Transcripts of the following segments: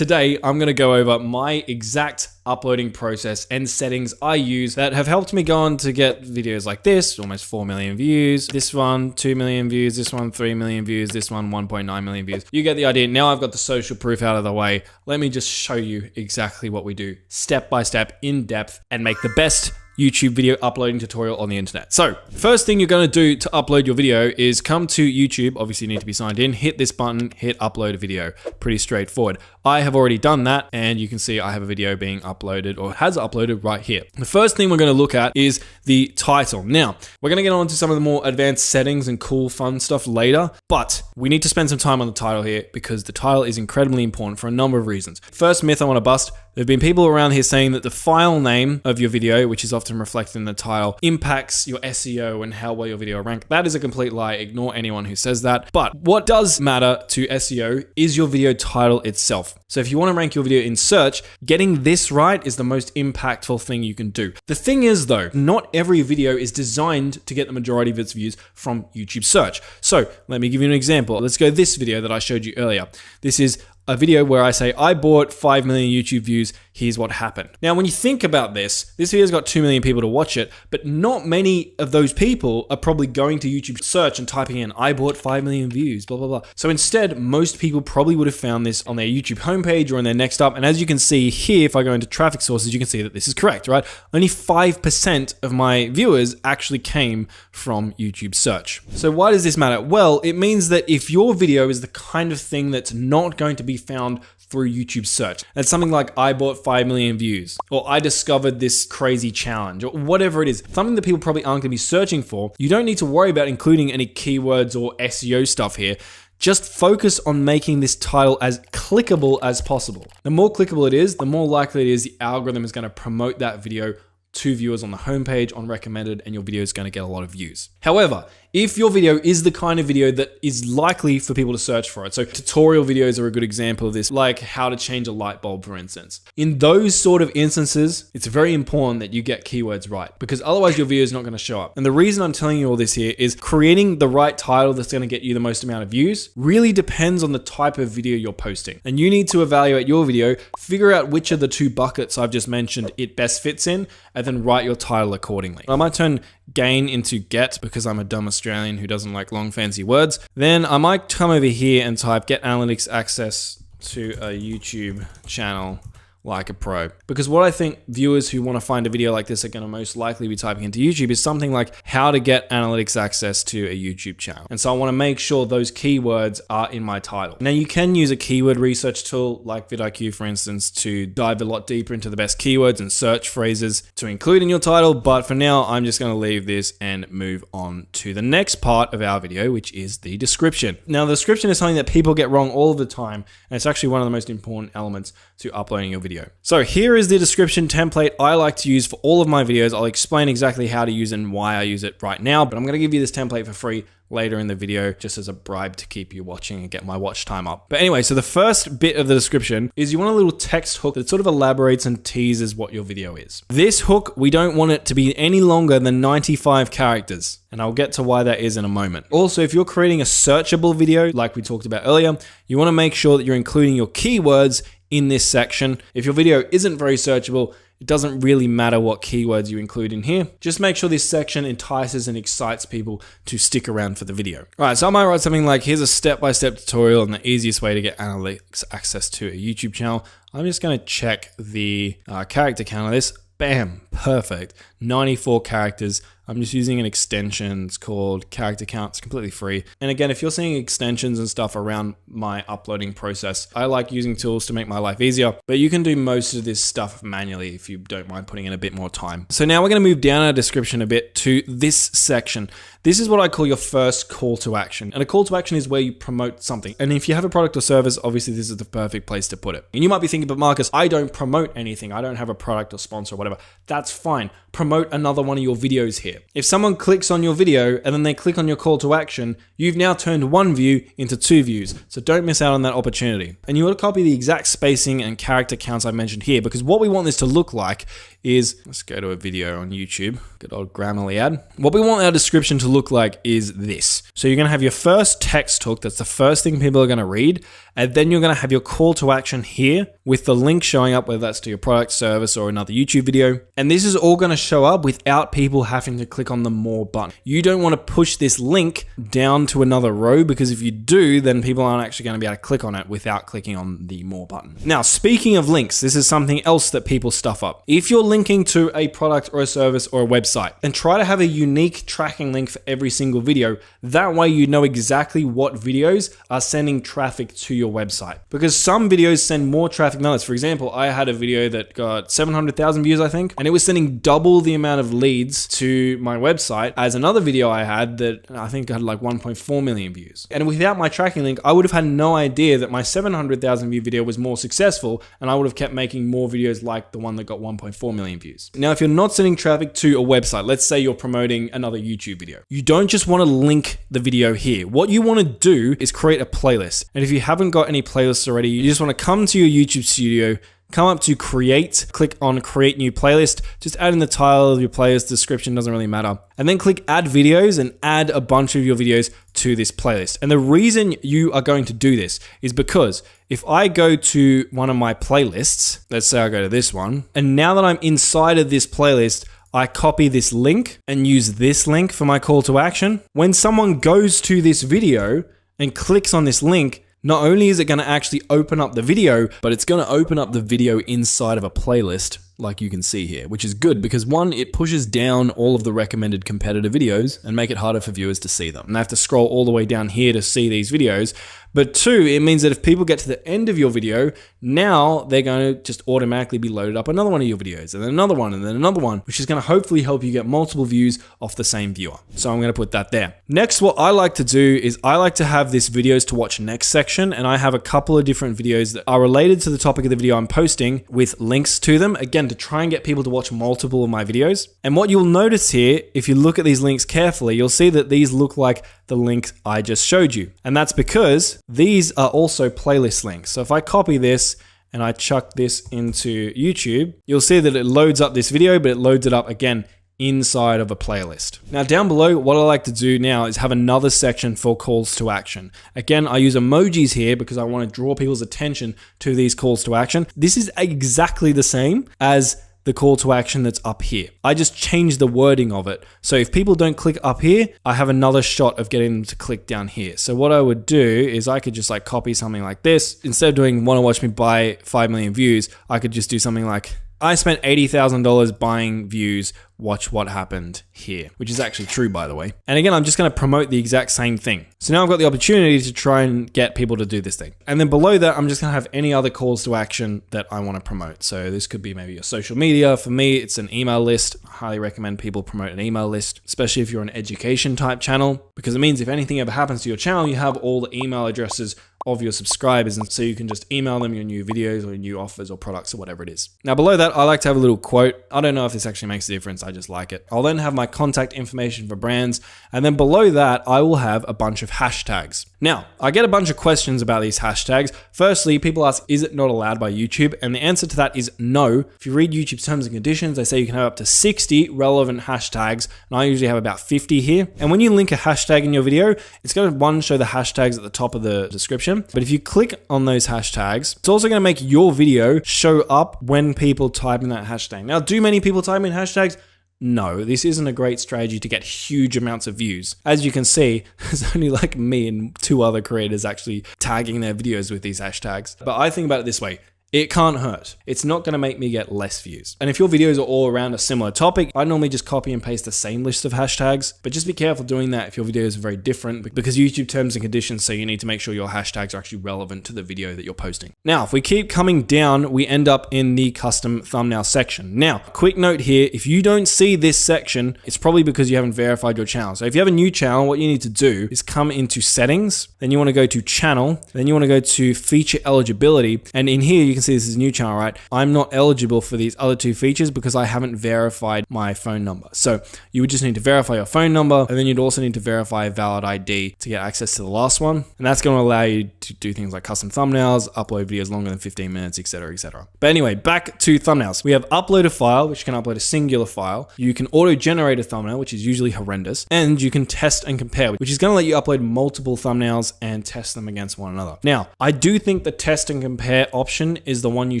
Today, I'm going to go over my exact uploading process and settings I use that have helped me go on to get videos like this, almost 4 million views, this one 2 million views, this one 3 million views, this one 1.9 million views. You get the idea. Now I've got the social proof out of the way. Let me just show you exactly what we do step by step, in depth, and make the best YouTube video uploading tutorial on the internet. So first thing you're going to do to upload your video is come to YouTube. Obviously you need to be signed in, hit this button, hit upload a video. Pretty straightforward. I have already done that and you can see I have a video being uploaded or has uploaded right here. The first thing we're going to look at is the title. Now we're going to get on to some of the more advanced settings and cool fun stuff later, but we need to spend some time on the title here because the title is incredibly important for a number of reasons. First myth I want to bust. There have been people around here saying that the file name of your video, which is often reflected in the title, impacts your SEO and how well your video ranks. That is a complete lie. Ignore anyone who says that. But what does matter to SEO is your video title itself. So if you want to rank your video in search, getting this right is the most impactful thing you can do. The thing is though, not every video is designed to get the majority of its views from YouTube search. So let me give you an example. Let's go this video that I showed you earlier. This is a video where I say, I bought 5 million YouTube views, here's what happened. Now, when you think about this video's got 2 million people to watch it, but not many of those people are probably going to YouTube search and typing in, I bought 5 million views, blah, blah, blah. So instead, most people probably would have found this on their YouTube homepage or in their next up. And as you can see here, if I go into traffic sources, you can see that this is correct, right? Only 5% of my viewers actually came from YouTube search. So why does this matter? Well, it means that if your video is the kind of thing that's not going to be found through YouTube search. That's something like I bought 5 million views, or I discovered this crazy challenge, or whatever it is, something that people probably aren't going to be searching for. You don't need to worry about including any keywords or SEO stuff here. Just focus on making this title as clickable as possible. The more clickable it is, the more likely it is the algorithm is going to promote that video to viewers on the homepage, on recommended, and your video is going to get a lot of views. However, if your video is the kind of video that is likely for people to search for it, so tutorial videos are a good example of this, like how to change a light bulb, for instance. In those sort of instances, it's very important that you get keywords right because otherwise your video is not going to show up. And the reason I'm telling you all this here is creating the right title that's going to get you the most amount of views really depends on the type of video you're posting. And you need to evaluate your video, figure out which of the two buckets I've just mentioned it best fits in, and then write your title accordingly. I might turn gain into get because I'm a dumb Australian who doesn't like long fancy words. Then I might come over here and type get analytics access to a YouTube channel like a pro. Because what I think viewers who want to find a video like this are going to most likely be typing into YouTube is something like how to get analytics access to a YouTube channel. And so I want to make sure those keywords are in my title. Now you can use a keyword research tool like vidIQ, for instance, to dive a lot deeper into the best keywords and search phrases to include in your title. But for now, I'm just going to leave this and move on to the next part of our video, which is the description. Now the description is something that people get wrong all the time. And it's actually one of the most important elements to uploading your video. So here is the description template I like to use for all of my videos. I'll explain exactly how to use it and why I use it right now, but I'm going to give you this template for free later in the video just as a bribe to keep you watching and get my watch time up. But anyway, so the first bit of the description is you want a little text hook that sort of elaborates and teases what your video is. This hook, we don't want it to be any longer than 95 characters. And I'll get to why that is in a moment. Also, if you're creating a searchable video, like we talked about earlier, you want to make sure that you're including your keywords in this section. If your video isn't very searchable, it doesn't really matter what keywords you include in here. Just make sure this section entices and excites people to stick around for the video. All right, so I might write something like, here's a step-by-step tutorial on the easiest way to get analytics access to a YouTube channel. I'm just gonna check the character count of this. Bam, perfect. 94 characters. I'm just using an extension. It's called character count. It's completely free. And again, if you're seeing extensions and stuff around my uploading process, I like using tools to make my life easier, but you can do most of this stuff manually if you don't mind putting in a bit more time. So now we're going to move down our description a bit to this section. This is what I call your first call to action. And a call to action is where you promote something. And if you have a product or service, obviously this is the perfect place to put it. And you might be thinking, but Marcus, I don't promote anything. I don't have a product or sponsor or whatever. That's fine. Promote another one of your videos here. If someone clicks on your video and then they click on your call to action, you've now turned one view into 2 views. So don't miss out on that opportunity. And you want to copy the exact spacing and character counts I mentioned here, because what we want this to look like is, let's go to a video on YouTube, good old Grammarly ad. What we want our description to look like is this. So you're gonna have your first text hook, that's the first thing people are gonna read, and then you're gonna have your call to action here with the link showing up, whether that's to your product, service, or another YouTube video. And this is all gonna show up without people having to click on the more button. You don't wanna push this link down to another row, because if you do, then people aren't actually gonna be able to click on it without clicking on the more button. Now, speaking of links, this is something else that people stuff up. If you're linking to a product or a service or a website, then try to have a unique tracking link for every single video. That way you know exactly what videos are sending traffic to your website, because some videos send more traffic than others. For example, I had a video that got 700,000 views, I think, and it was sending double the amount of leads to my website as another video I had that I think had like 1.4 million views. And without my tracking link, I would have had no idea that my 700,000 view video was more successful, and I would have kept making more videos like the one that got 1.4 million views. Now, if you're not sending traffic to a website, let's say you're promoting another YouTube video, you don't just want to link the video here. What you want to do is create a playlist. And if you haven't got any playlists already, you just want to come to your YouTube studio, come up to create, click on create new playlist, just add in the title of your playlist, description doesn't really matter. And then click add videos and add a bunch of your videos to this playlist. And the reason you are going to do this is because if I go to one of my playlists, let's say I go to this one, and now that I'm inside of this playlist, I copy this link and use this link for my call to action. When someone goes to this video and clicks on this link, not only is it going to actually open up the video, but it's going to open up the video inside of a playlist, like you can see here, which is good because one, it pushes down all of the recommended competitor videos and make it harder for viewers to see them. And they have to scroll all the way down here to see these videos. But two, it means that if people get to the end of your video, now they're going to just automatically be loaded up another one of your videos, and then another one, and then another one, which is going to hopefully help you get multiple views off the same viewer. So I'm going to put that there. Next, what I like to do is I like to have this videos to watch next section, and I have a couple of different videos that are related to the topic of the video I'm posting with links to them, again, to try and get people to watch multiple of my videos. And what you'll notice here, if you look at these links carefully, you'll see that these look like the link I just showed you. And that's because these are also playlist links. So if I copy this and I chuck this into YouTube, you'll see that it loads up this video, but it loads it up again inside of a playlist. Now down below, what I like to do now is have another section for calls to action. Again, I use emojis here because I want to draw people's attention to these calls to action. This is exactly the same as the call to action that's up here. I just changed the wording of it. So if people don't click up here, I have another shot of getting them to click down here. So what I would do is I could just like copy something like this. Instead of doing want to watch me buy 5 million views, I could just do something like, I spent $80,000 buying views, watch what happened here, which is actually true, by the way. And again, I'm just going to promote the exact same thing. So now I've got the opportunity to try and get people to do this thing. And then below that, I'm just going to have any other calls to action that I want to promote. So this could be maybe your social media. For me, it's an email list. I highly recommend people promote an email list, especially if you're an education type channel, because it means if anything ever happens to your channel, you have all the email addresses of your subscribers, and so you can just email them your new videos or your new offers or products or whatever it is. Now below that, I like to have a little quote. I don't know if this actually makes a difference, I just like it. I'll then have my contact information for brands, and then below that, I will have a bunch of hashtags. Now, I get a bunch of questions about these hashtags. Firstly, people ask, is it not allowed by YouTube? And the answer to that is no. If you read YouTube's terms and conditions, they say you can have up to 60 relevant hashtags, and I usually have about 50 here. And when you link a hashtag in your video, it's going to, one, show the hashtags at the top of the description. But if you click on those hashtags, it's also going to make your video show up when people type in that hashtag. Now, do many people type in hashtags? No, this isn't a great strategy to get huge amounts of views. As you can see, there's only like me and 2 other creators actually tagging their videos with these hashtags. But I think about it this way. It can't hurt. It's not going to make me get less views. And if your videos are all around a similar topic, I normally just copy and paste the same list of hashtags, but just be careful doing that if your videos are very different, because YouTube terms and conditions say you need to make sure your hashtags are actually relevant to the video that you're posting. Now, if we keep coming down, we end up in the custom thumbnail section. Now, quick note here, if you don't see this section, it's probably because you haven't verified your channel. So if you have a new channel, what you need to do is come into settings, then you want to go to channel, then you want to go to feature eligibility, and in here you can can see this is a new channel, right? I'm not eligible for these other two features because I haven't verified my phone number. So you would just need to verify your phone number, and then you'd also need to verify a valid ID to get access to the last one. And that's going to allow you to do things like custom thumbnails, upload videos longer than 15 minutes, etc., etc. But anyway, back to thumbnails. We have upload a file, which can upload a singular file. You can auto-generate a thumbnail, which is usually horrendous. And you can test and compare, which is going to let you upload multiple thumbnails and test them against one another. Now, I do think the test and compare option is the one you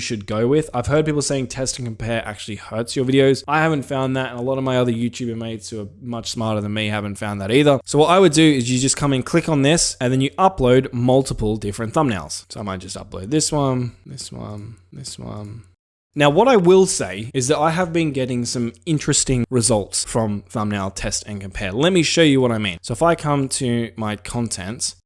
should go with. I've heard people saying test and compare actually hurts your videos. I haven't found that, and a lot of my other YouTuber mates who are much smarter than me haven't found that either. So what I would do is you just come in, click on this, and then you upload multiple different thumbnails. So I might just upload this one, this one, this one. Now, what I will say is that I have been getting some interesting results from thumbnail test and compare. Let me show you what I mean. So if I come to my content,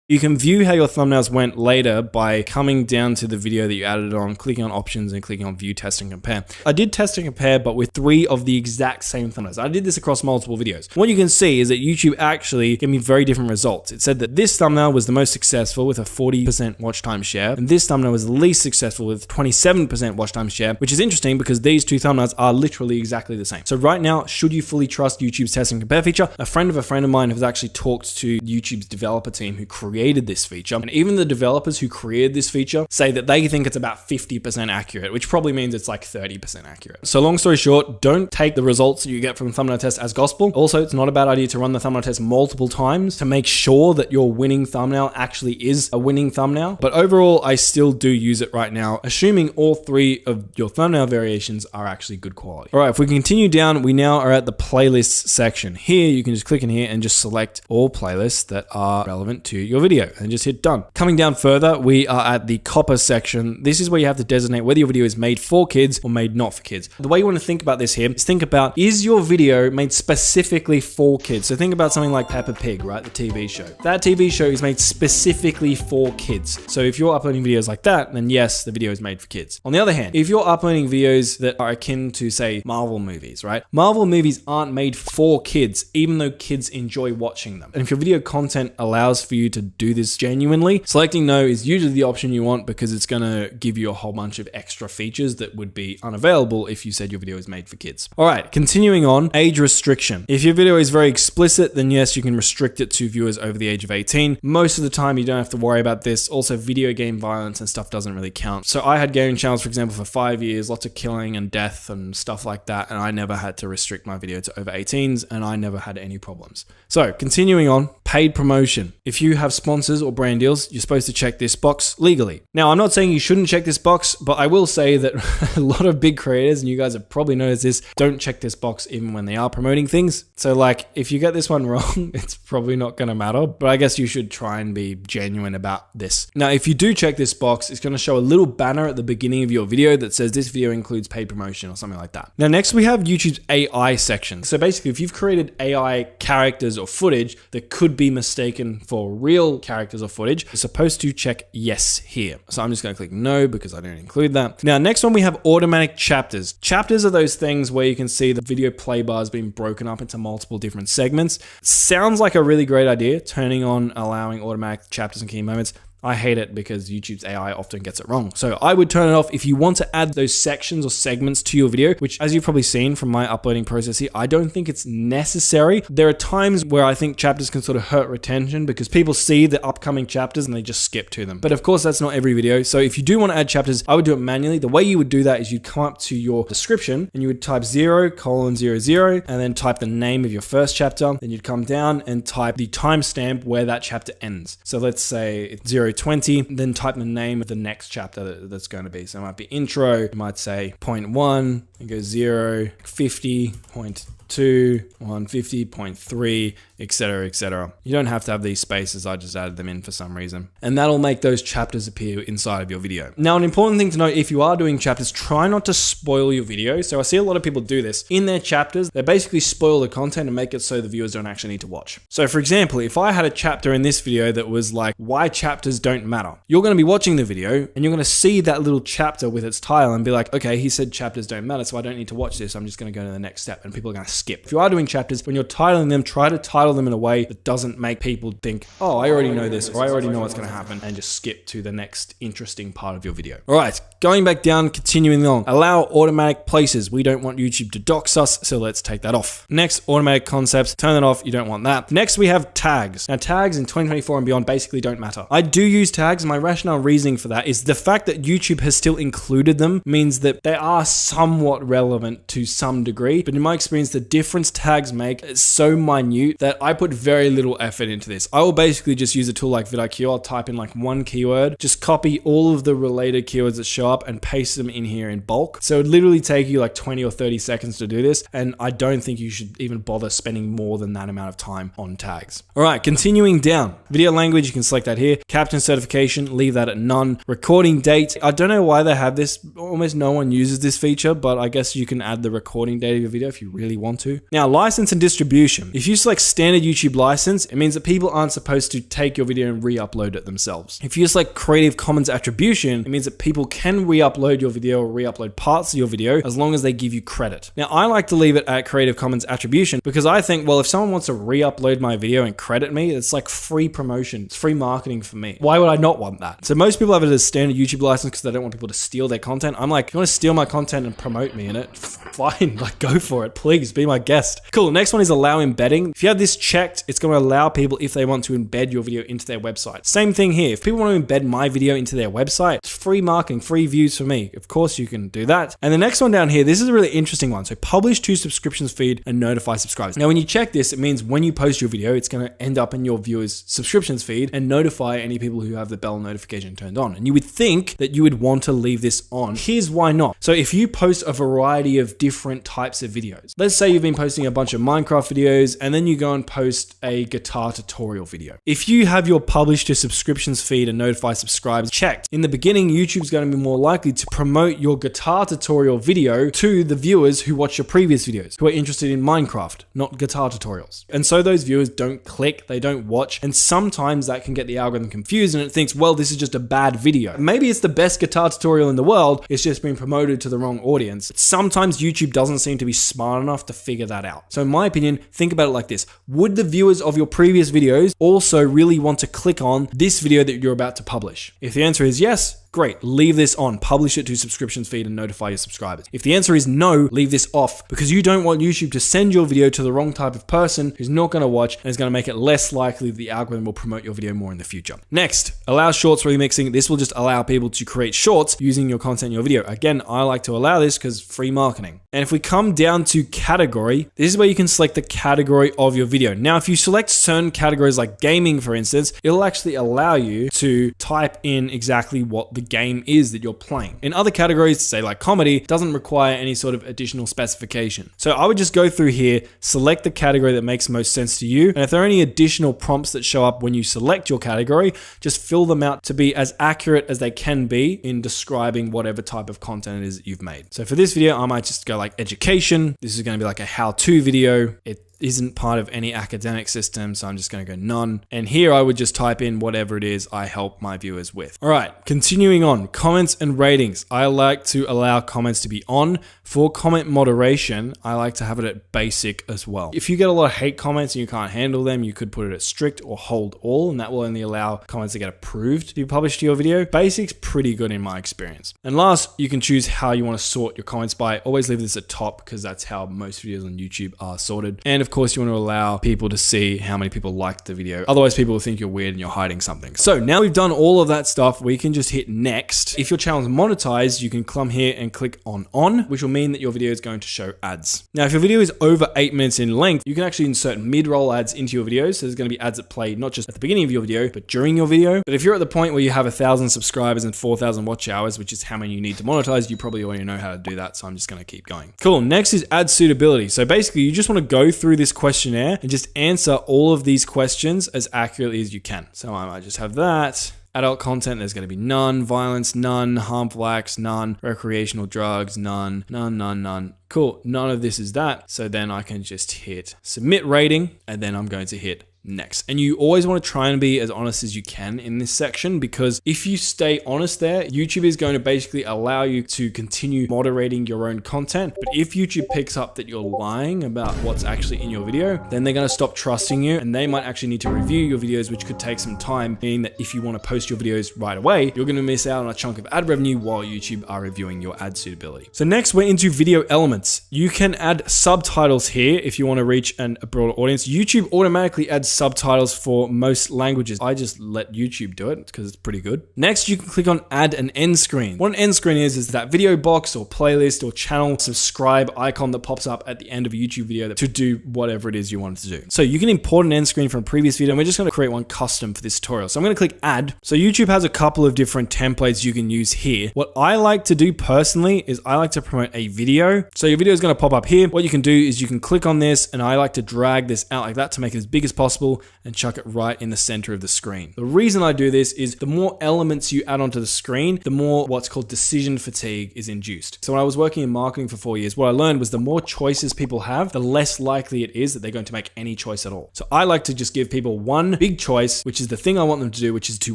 you can view how your thumbnails went later by coming down to the video that you added on, clicking on options and clicking on view, test and compare. I did test and compare, but with 3 of the exact same thumbnails. I did this across multiple videos. What you can see is that YouTube actually gave me very different results. It said that this thumbnail was the most successful with a 40% watch time share, and this thumbnail was the least successful with 27% watch time share, which is interesting because these 2 thumbnails are literally exactly the same. So right now, should you fully trust YouTube's test and compare feature? A friend of mine has actually talked to YouTube's developer team who created this feature, and even the developers who created this feature say that they think it's about 50% accurate, which probably means it's like 30% accurate. So long story short, don't take the results that you get from thumbnail test as gospel. Also, it's not a bad idea to run the thumbnail test multiple times to make sure that your winning thumbnail actually is a winning thumbnail. But overall, I still do use it right now, assuming all 3 of your thumbnail variations are actually good quality. All right, if we continue down, we now are at the playlists section. Here, you can just click in here and just select all playlists that are relevant to your video and just hit done. Coming down further, we are at the copper section. This is where you have to designate whether your video is made for kids or made not for kids. The way you want to think about this here is think about, is your video made specifically for kids? So think about something like Peppa Pig, right? The TV show. That TV show is made specifically for kids. So if you're uploading videos like that, then yes, the video is made for kids. On the other hand, if you're uploading videos that are akin to, say, Marvel movies, right? Marvel movies aren't made for kids, even though kids enjoy watching them. And if your video content allows for you to do this genuinely, selecting no is usually the option you want because it's going to give you a whole bunch of extra features that would be unavailable if you said your video is made for kids. All right, continuing on, age restriction. If your video is very explicit, then yes, you can restrict it to viewers over the age of 18. Most of the time, you don't have to worry about this. Also, video game violence and stuff doesn't really count. So I had gaming channels, for example, for 5 years, lots of killing and death and stuff like that, and I never had to restrict my video to over 18s, and I never had any problems. So continuing on, paid promotion. If you have sponsors or brand deals, you're supposed to check this box legally. Now, I'm not saying you shouldn't check this box, but I will say that a lot of big creators, and you guys have probably noticed this, don't check this box even when they are promoting things. So like, if you get this one wrong, it's probably not going to matter, but I guess you should try and be genuine about this. Now, if you do check this box, it's going to show a little banner at the beginning of your video that says this video includes paid promotion or something like that. Now, next we have YouTube's AI section. So basically, if you've created AI characters or footage that could be mistaken for real characters or footage, you're supposed to check yes here. So I'm just going to click no because I don't include that. Now, next one, we have automatic chapters. Chapters are those things where you can see the video play bar has been broken up into multiple different segments. Sounds like a really great idea, turning on allowing automatic chapters and key moments. I hate it because YouTube's AI often gets it wrong. So I would turn it off if you want to add those sections or segments to your video, which, as you've probably seen from my uploading process here, I don't think it's necessary. There are times where I think chapters can sort of hurt retention because people see the upcoming chapters and they just skip to them. But of course, that's not every video. So if you do want to add chapters, I would do it manually. The way you would do that is you'd come up to your description and you would type 0:00 and then type the name of your first chapter. Then you'd come down and type the timestamp where that chapter ends. So let's say it's 0:20, then type the name of the next chapter that's going to be. So it might be intro, you might say 0.1, and go 0, 50, 0.2, 150, 0.3, etc., etc. You don't have to have these spaces, I just added them in for some reason. And that'll make those chapters appear inside of your video. Now, an important thing to note, if you are doing chapters, try not to spoil your video. So I see a lot of people do this. In their chapters, they basically spoil the content and make it so the viewers don't actually need to watch. So for example, if I had a chapter in this video that was like, why chapters don't matter, you're going to be watching the video and you're going to see that little chapter with its title and be like, okay, he said chapters don't matter, so I don't need to watch this. I'm just going to go to the next step. And people are going to skip. If you are doing chapters, when you're titling them, try to title them in a way that doesn't make people think, oh, I already know this, or I already know what's going to happen, and just skip to the next interesting part of your video. All right, going back down, continuing on. Allow automatic places. We don't want YouTube to dox us, so let's take that off. Next, automatic concepts. Turn that off. You don't want that. Next, we have tags. Now, tags in 2024 and beyond basically don't matter. I do use tags. My rationale reasoning for that is the fact that YouTube has still included them means that they are somewhat relevant to some degree, but in my experience, the difference tags make is so minute that I put very little effort into this. I will basically just use a tool like vidIQ. I'll type in like one keyword, just copy all of the related keywords that show up and paste them in here in bulk. So it would literally take you like 20 or 30 seconds to do this, and I don't think you should even bother spending more than that amount of time on tags. All right, continuing down. Video language, you can select that here. Caption certification, leave that at none. Recording date, I don't know why they have this. Almost no one uses this feature, but I guess you can add the recording date of your video if you really want to. Now, license and distribution. If you select standard YouTube license, it means that people aren't supposed to take your video and re-upload it themselves. If you select Creative Commons attribution, it means that people can re-upload your video or re-upload parts of your video as long as they give you credit. Now, I like to leave it at Creative Commons attribution because I think, well, if someone wants to re-upload my video and credit me, it's like free promotion. It's free marketing for me. Why would I not want that? So most people have it as standard YouTube license because they don't want people to steal their content. I'm like, if you want to steal my content and promote me in it, fine, like go for it. Please be my guest. Cool. Next one is allow embedding. If you have this checked, it's going to allow people if they want to embed your video into their website. Same thing here. If people want to embed my video into their website, it's free marketing, free views for me. Of course you can do that. And the next one down here, this is a really interesting one. So publish to subscriptions feed and notify subscribers. Now, when you check this, it means when you post your video, it's going to end up in your viewers' subscriptions feed and notify any people who have the bell notification turned on. And you would think that you would want to leave this on. Here's why not. So if you post a variety of different types of videos, let's say you've been posting a bunch of Minecraft videos and then you go and post a guitar tutorial video. If you have your publish to subscriptions feed and notify subscribers checked, in the beginning, YouTube's going to be more likely to promote your guitar tutorial video to the viewers who watch your previous videos, who are interested in Minecraft, not guitar tutorials. And so those viewers don't click, they don't watch, and sometimes that can get the algorithm confused and it thinks, well, this is just a bad video. Maybe it's the best guitar tutorial in the world, it's just been promoted to the wrong audience. Sometimes YouTube doesn't seem to be smart enough to figure that out. So in my opinion, think about it like this. Would the viewers of your previous videos also really want to click on this video that you're about to publish? If the answer is yes, great, leave this on, publish it to subscriptions feed and notify your subscribers. If the answer is no, leave this off because you don't want YouTube to send your video to the wrong type of person who's not going to watch and is going to make it less likely that the algorithm will promote your video more in the future. Next, allow shorts remixing. This will just allow people to create shorts using your content in your video. Again, I like to allow this because free marketing. And if we come down to category, this is where you can select the category of your video. Now, if you select certain categories like gaming, for instance, it'll actually allow you to type in exactly what the game is that you're playing. In other categories, say like comedy, doesn't require any sort of additional specification. So I would just go through here, select the category that makes most sense to you. And if there are any additional prompts that show up when you select your category, just fill them out to be as accurate as they can be in describing whatever type of content it is that you've made. So for this video, I might just go like education. This is going to be like a how-to video. It isn't part of any academic system, so I'm just going to go none. And here I would just type in whatever it is I help my viewers with. All right, continuing on, comments and ratings. I like to allow comments to be on. For comment moderation, I like to have it at basic as well. If you get a lot of hate comments and you can't handle them, you could put it at strict or hold all, and that will only allow comments to get approved to be published to your video. Basic's pretty good in my experience. And last, you can choose how you want to sort your comments by. Always leave this at top because that's how most videos on YouTube are sorted. And of course, you want to allow people to see how many people liked the video. Otherwise, people will think you're weird and you're hiding something. So now we've done all of that stuff, we can just hit next. If your channel is monetized, you can come here and click on, which will mean that your video is going to show ads. Now, if your video is over 8 minutes in length, you can actually insert mid-roll ads into your videos. So there's going to be ads that play not just at the beginning of your video, but during your video. But if you're at the point where you have 1,000 subscribers and 4,000 watch hours, which is how many you need to monetize, you probably already know how to do that. So I'm just going to keep going. Cool. Next is ad suitability. So basically, you just want to go through this questionnaire and just answer all of these questions as accurately as you can. So I might just have that. Adult content, there's going to be none. Violence, none. Harmful acts, none. Recreational drugs, none. None. Cool. None of this is that. So then I can just hit submit rating and then I'm going to hit next. And you always want to try and be as honest as you can in this section, because if you stay honest there, YouTube is going to basically allow you to continue moderating your own content. But if YouTube picks up that you're lying about what's actually in your video, then they're going to stop trusting you, and they might actually need to review your videos, which could take some time, meaning that if you want to post your videos right away, you're going to miss out on a chunk of ad revenue while YouTube are reviewing your ad suitability. So next, we're into video elements. You can add subtitles here if you want to reach a broader audience. YouTube automatically adds subtitles for most languages. I just let YouTube do it because it's pretty good. Next, you can click on add an end screen. What an end screen is that video box or playlist or channel subscribe icon that pops up at the end of a YouTube video to do whatever it is you want it to do. So you can import an end screen from a previous video, and we're just going to create one custom for this tutorial. So I'm going to click add. So YouTube has a couple of different templates you can use here. What I like to do personally is I like to promote a video. So your video is going to pop up here. What you can do is you can click on this, and I like to drag this out like that to make it as big as possible and chuck it right in the center of the screen. The reason I do this is the more elements you add onto the screen, the more what's called decision fatigue is induced. So when I was working in marketing for 4 years, what I learned was the more choices people have, the less likely it is that they're going to make any choice at all. So I like to just give people one big choice, which is the thing I want them to do, which is to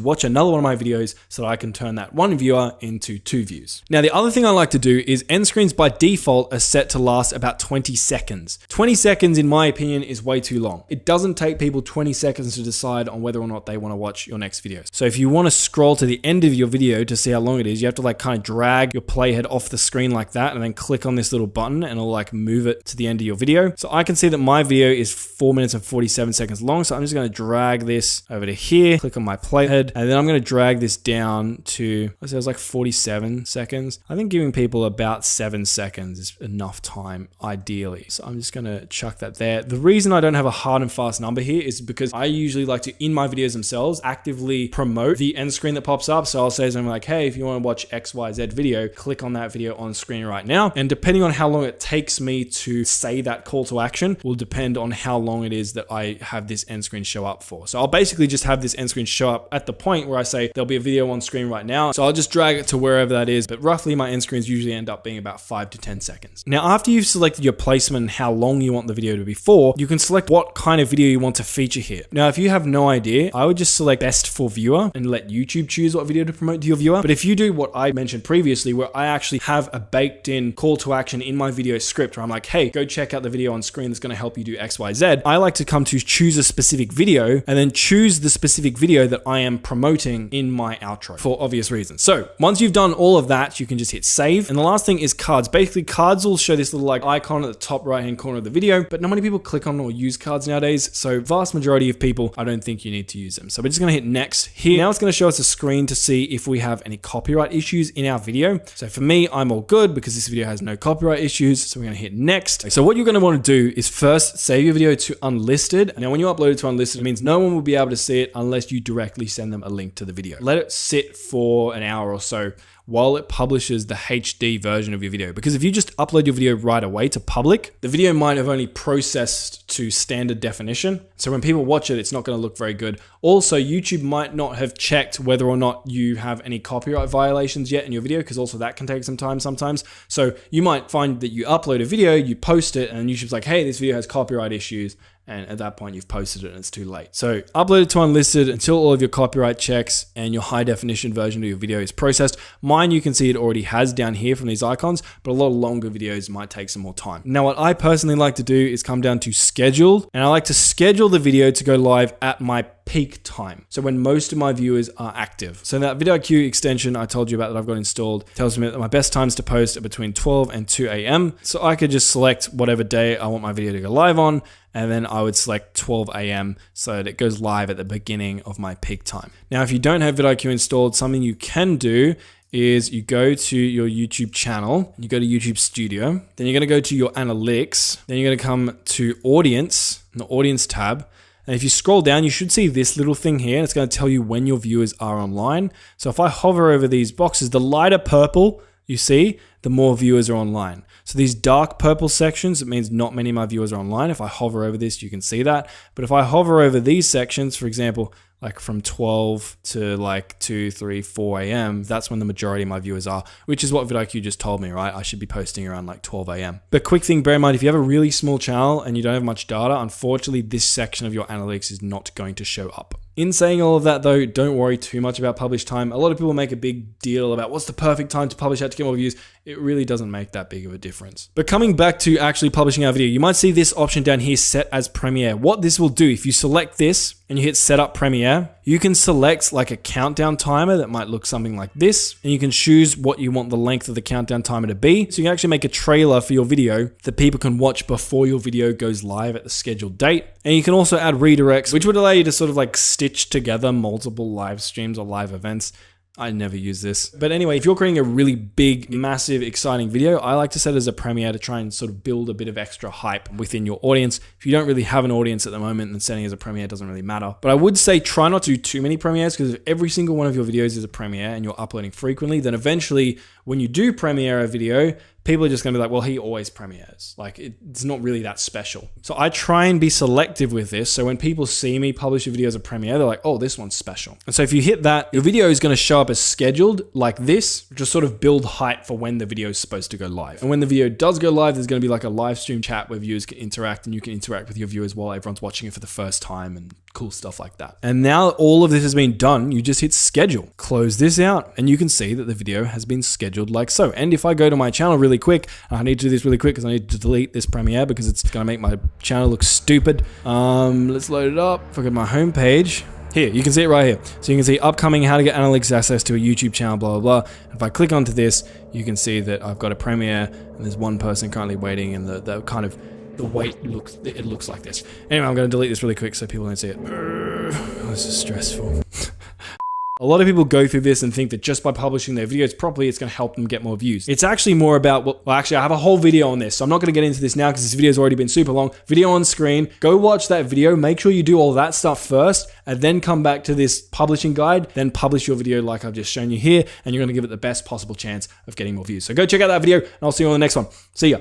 watch another one of my videos so that I can turn that one viewer into 2 views. Now, the other thing I like to do is end screens by default are set to last about 20 seconds. 20 seconds, in my opinion, is way too long. It doesn't take people 20 seconds to decide on whether or not they want to watch your next video. So if you want to scroll to the end of your video to see how long it is, you have to like kind of drag your playhead off the screen like that, and then click on this little button and it'll like move it to the end of your video. So I can see that my video is 4 minutes and 47 seconds long. So I'm just going to drag this over to here, click on my playhead, and then I'm going to drag this down to, let's say it was like 47 seconds. I think giving people about 7 seconds is enough time, ideally. So I'm just going to chuck that there. The reason I don't have a hard and fast number here is because I usually like to, in my videos themselves, actively promote the end screen that pops up. So I'll say something like, hey, if you want to watch XYZ video, click on that video on screen right now. And depending on how long it takes me to say that call to action will depend on how long it is that I have this end screen show up for. So I'll basically just have this end screen show up at the point where I say there'll be a video on screen right now. So I'll just drag it to wherever that is. But roughly my end screens usually end up being about 5 to 10 seconds. Now, after you've selected your placement and how long you want the video to be for, you can select what kind of video you want to feature here. Now, if you have no idea, I would just select best for viewer and let YouTube choose what video to promote to your viewer. But if you do what I mentioned previously, where I actually have a baked in call to action in my video script where I'm like, hey, go check out the video on screen that's going to help you do XYZ. I like to come to choose a specific video and then choose the specific video that I am promoting in my outro for obvious reasons. So once you've done all of that, you can just hit save. And the last thing is cards. Basically, cards will show this little like icon at the top right hand corner of the video, but not many people click on or use cards nowadays. So vast majority of people, I don't think you need to use them. So we're just going to hit next here. Now it's going to show us a screen to see if we have any copyright issues in our video. So for me, I'm all good because this video has no copyright issues. So we're going to hit next. So what you're going to want to do is first save your video to unlisted. Now, when you upload it to unlisted, it means no one will be able to see it unless you directly send them a link to the video. Let it sit for an hour or so while it publishes the HD version of your video. Because if you just upload your video right away to public, the video might have only processed to standard definition. So when people watch it, it's not going to look very good. Also, YouTube might not have checked whether or not you have any copyright violations yet in your video, because also that can take some time sometimes. So you might find that you upload a video, you post it, and YouTube's like, hey, this video has copyright issues. And at that point, you've posted it and it's too late. So upload it to unlisted until all of your copyright checks and your high definition version of your video is processed. Mine, you can see it already has down here from these icons, but a lot of longer videos might take some more time. Now, what I personally like to do is come down to schedule, and I like to schedule the video to go live at my peak time. So when most of my viewers are active. So that vidIQ extension I told you about that I've got installed tells me that my best times to post are between 12 and 2 a.m. So I could just select whatever day I want my video to go live on, and then I would select 12 a.m. so that it goes live at the beginning of my peak time. Now, if you don't have vidIQ installed, something you can do is you go to your YouTube channel, you go to YouTube Studio, then you're going to go to your analytics, then you're going to come to audience, the audience tab. And if you scroll down, you should see this little thing here. And it's going to tell you when your viewers are online. So if I hover over these boxes, the lighter purple you see, the more viewers are online. So these dark purple sections, it means not many of my viewers are online. If I hover over this, you can see that. But if I hover over these sections, for example, like from 12 to like 2, 3, 4 a.m., that's when the majority of my viewers are, which is what vidIQ just told me, right? I should be posting around like 12 a.m. But quick thing, bear in mind, if you have a really small channel and you don't have much data, unfortunately, this section of your analytics is not going to show up. In saying all of that though, don't worry too much about publish time. A lot of people make a big deal about what's the perfect time to publish out to get more views. It really doesn't make that big of a difference. But coming back to actually publishing our video, you might see this option down here set as Premiere. What this will do, if you select this and you hit set up Premiere, you can select like a countdown timer that might look something like this, and you can choose what you want the length of the countdown timer to be. So you can actually make a trailer for your video that people can watch before your video goes live at the scheduled date. And you can also add redirects, which would allow you to sort of like stitch together multiple live streams or live events. I never use this. But anyway, if you're creating a really big, massive, exciting video, I like to set it as a premiere to try and sort of build a bit of extra hype within your audience. If you don't really have an audience at the moment, then setting it as a premiere doesn't really matter. But I would say try not to do too many premieres, because if every single one of your videos is a premiere and you're uploading frequently, then eventually when you do premiere a video, people are just gonna be like, well, he always premieres. Like, it's not really that special. So I try and be selective with this. So when people see me publish a video as a premiere, they're like, oh, this one's special. And so if you hit that, your video is gonna show up as scheduled like this, just sort of build hype for when the video is supposed to go live. And when the video does go live, there's gonna be like a live stream chat where viewers can interact, and you can interact with your viewers while everyone's watching it for the first time and cool stuff like that. And now all of this has been done, you just hit schedule. Close this out, and you can see that the video has been scheduled like so. And if I go to my channel really quick, I need to do this really quick because I need to delete this premiere because it's gonna make my channel look stupid. Let's load it up. If I go to my homepage, here, you can see it right here. So you can see upcoming, how to get analytics access to a YouTube channel, blah, blah, blah. If I click onto this, you can see that I've got a premiere and there's one person currently waiting, and the kind of, the wait looks, it looks like this. Anyway, I'm gonna delete this really quick so people don't see it. Oh, this is stressful. A lot of people go through this and think that just by publishing their videos properly, it's going to help them get more views. It's actually more about, well, actually, I have a whole video on this, so I'm not going to get into this now because this video's already been super long. Video on screen. Go watch that video. Make sure you do all that stuff first, and then come back to this publishing guide. Then publish your video like I've just shown you here, and you're going to give it the best possible chance of getting more views. So go check out that video, and I'll see you on the next one. See ya.